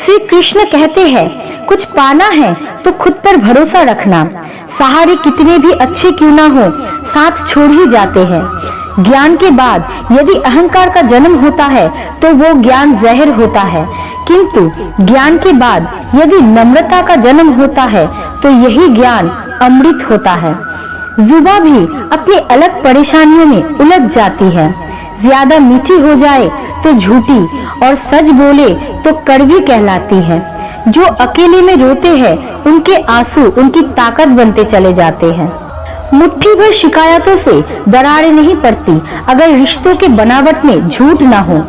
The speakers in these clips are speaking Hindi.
श्री कृष्ण कहते हैं, कुछ पाना है तो खुद पर भरोसा रखना। सहारे कितने भी अच्छे क्यों ना हो, साथ छोड़ ही जाते हैं। ज्ञान के बाद यदि अहंकार का जन्म होता है तो वो ज्ञान जहर होता है, किंतु ज्ञान के बाद यदि नम्रता का जन्म होता है तो यही ज्ञान अमृत होता है। जुबान भी अपनी अलग परेशानियों में उलझ जाती है। ज्यादा मीठी हो जाए तो झूठी और सच बोले तो कड़वी कहलाती है। जो अकेले में रोते हैं उनके आंसू उनकी ताकत बनते चले जाते हैं। मुट्ठी भर शिकायतों से दरारें नहीं पड़ती अगर रिश्तों के बनावट में झूठ ना हो।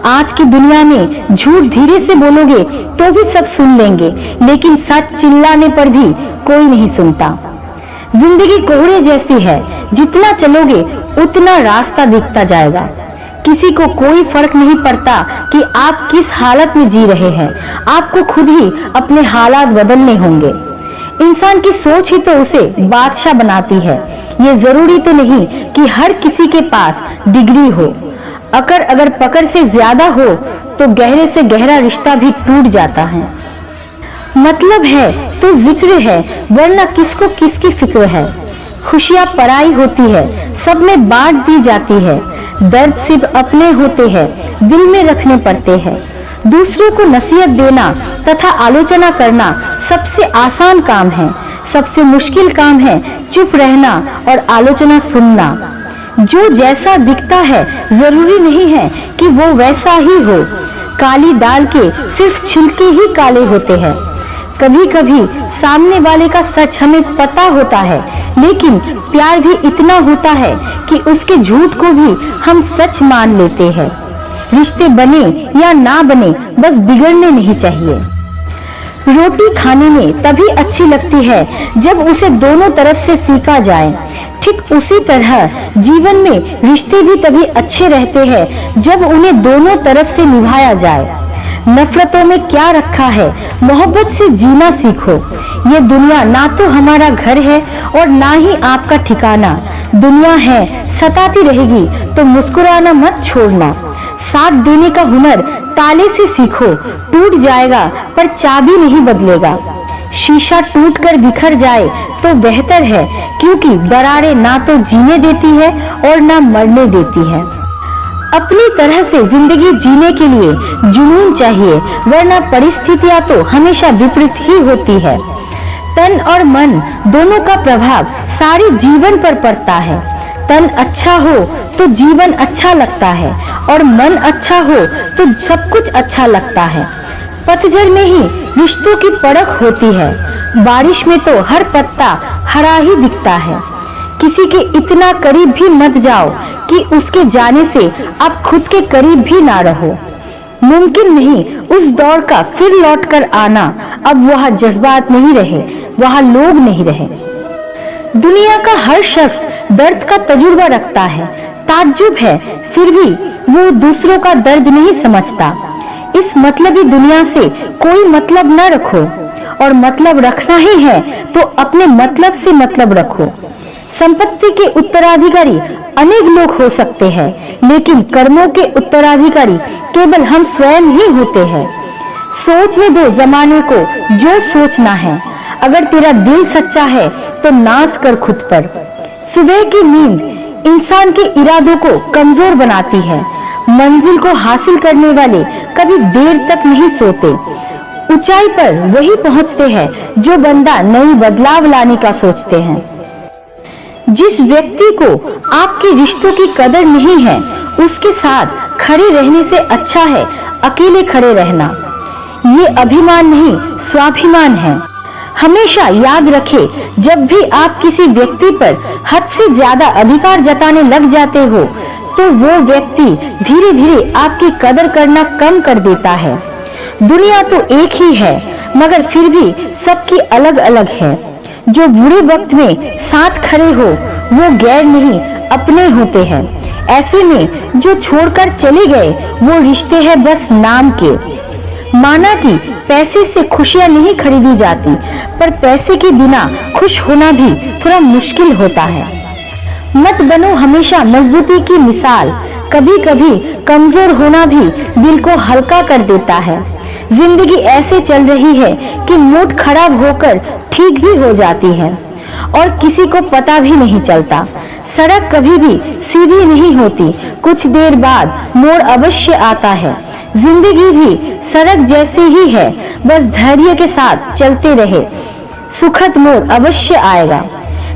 आज की दुनिया में झूठ धीरे से बोलोगे तो भी सब सुन लेंगे, लेकिन सच चिल्लाने पर भी कोई नहीं सुनता। जिंदगी कोहरे जैसी है, जितना चलोगे उतना रास्ता दिखता जाएगा। किसी को कोई फर्क नहीं पड़ता कि आप किस हालत में जी रहे हैं, आपको खुद ही अपने हालात बदलने होंगे। इंसान की सोच ही तो उसे बादशाह बनाती है। ये जरूरी तो नहीं कि हर किसी के पास डिग्री हो। अगर पकड़ से ज्यादा हो तो गहरे से गहरा रिश्ता भी टूट जाता है। मतलब है तो जिक्र है, वरना किसको किसकी फिक्र है। खुशियां पराई होती है, सब में बांट दी जाती है। दर्द सिर्फ अपने होते हैं, दिल में रखने पड़ते हैं। दूसरों को नसीहत देना तथा आलोचना करना सबसे आसान काम है। सबसे मुश्किल काम है चुप रहना और आलोचना सुनना। जो जैसा दिखता है जरूरी नहीं है कि वो वैसा ही हो। काली दाल के सिर्फ छिलके ही काले होते हैं। कभी कभी सामने वाले का सच हमें पता होता है, लेकिन प्यार भी इतना होता है कि उसके झूठ को भी हम सच मान लेते हैं। रिश्ते बने या ना बने, बस बिगड़ने नहीं चाहिए। रोटी खाने में तभी अच्छी लगती है जब उसे दोनों तरफ से सीका जाए। ठीक उसी तरह जीवन में रिश्ते भी तभी अच्छे रहते हैं जब उन्हें दोनों तरफ से निभाया जाए। नफरतों में क्या रखा है, मोहब्बत से जीना सीखो। ये दुनिया ना तो हमारा घर है और ना ही आपका ठिकाना। दुनिया है, सताती रहेगी तो मुस्कुराना मत छोड़ना। साथ देने का हुनर ताले से सीखो। टूट जाएगा पर चाबी नहीं बदलेगा। शीशा टूटकर बिखर जाए तो बेहतर है, क्योंकि दरारें ना तो जीने देती है और ना मरने देती है। अपनी तरह से जिंदगी जीने के लिए जुनून चाहिए, वरना परिस्थितियां तो हमेशा विपरीत ही होती है। तन और मन दोनों का प्रभाव सारे जीवन पर पड़ता है। तन अच्छा हो तो जीवन अच्छा लगता है और मन अच्छा हो तो सब कुछ अच्छा लगता है। पतझड़ में ही रिश्तों की परख होती है। बारिश में तो हर पत्ता हरा ही दिखता है। किसी के इतना करीब भी मत जाओ कि उसके जाने से आप खुद के करीब भी ना रहो। मुमकिन नहीं उस दौर का फिर लौट कर आना। अब वह जज्बात नहीं रहे, वह लोग नहीं रहे। दुनिया का हर शख्स दर्द का तजुर्बा रखता है। ताज्जुब है फिर भी वो दूसरों का दर्द नहीं समझता। इस मतलबी दुनिया से कोई मतलब न रखो, और मतलब रखना ही है तो अपने मतलब से मतलब रखो। संपत्ति के उत्तराधिकारी अनेक लोग हो सकते हैं, लेकिन कर्मों के उत्तराधिकारी केवल हम स्वयं ही होते हैं। सोचने दो जमाने को जो सोचना है। अगर तेरा दिल सच्चा है तो नाज कर खुद पर। सुबह की नींद इंसान के इरादों को कमजोर बनाती है। मंजिल को हासिल करने वाले कभी देर तक नहीं सोते। ऊंचाई पर वही पहुंचते हैं जो बंदा नई बदलाव लाने का सोचते हैं। जिस व्यक्ति को आपके रिश्तों की कदर नहीं है, उसके साथ खड़े रहने से अच्छा है अकेले खड़े रहना। ये अभिमान नहीं, स्वाभिमान है। हमेशा याद रखें, जब भी आप किसी व्यक्ति पर हद से ज्यादा अधिकार जताने लग जाते हो, तो वो व्यक्ति धीरे धीरे आपकी कदर करना कम कर देता है। दुनिया तो एक ही है, मगर फिर भी सबकी अलग अलग है। जो बुरे वक्त में साथ खड़े हो वो गैर नहीं अपने होते हैं। ऐसे में जो छोड़कर चले गए वो रिश्ते हैं बस नाम के। माना कि पैसे से खुशियां नहीं खरीदी जाती, पर पैसे के बिना खुश होना भी थोड़ा मुश्किल होता है। मत बनो हमेशा मजबूती की मिसाल। कभी कभी कमजोर होना भी दिल को हल्का कर देता है। जिंदगी ऐसे चल रही है कि मूड खराब होकर ठीक भी हो जाती है और किसी को पता भी नहीं चलता। सड़क कभी भी सीधी नहीं होती, कुछ देर बाद मोड़ अवश्य आता है। जिंदगी भी सड़क जैसी ही है, बस धैर्य के साथ चलते रहे, सुखद मोड़ अवश्य आएगा।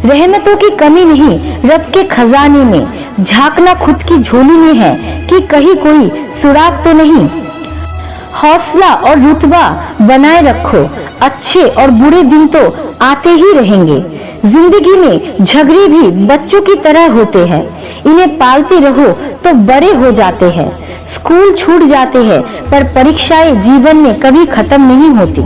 रहमतों की कमी नहीं, रब के खजाने में झांकना खुद की झोली में है कि कहीं कोई सुराग तो नहीं। हौसला और रुतबा बनाए रखो, अच्छे और बुरे दिन तो आते ही रहेंगे। जिंदगी में झगड़े भी बच्चों की तरह होते हैं, इन्हें पालते रहो तो बड़े हो जाते हैं। स्कूल छूट जाते हैं पर परीक्षाएं जीवन में कभी खत्म नहीं होती।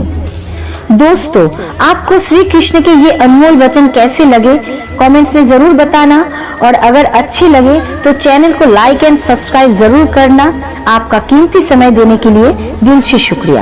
दोस्तों, आपको श्री कृष्ण के ये अनमोल वचन कैसे लगे कमेंट्स में जरूर बताना, और अगर अच्छे लगे तो चैनल को लाइक एंड सब्सक्राइब जरूर करना। आपका कीमती समय देने के लिए दिल से शुक्रिया।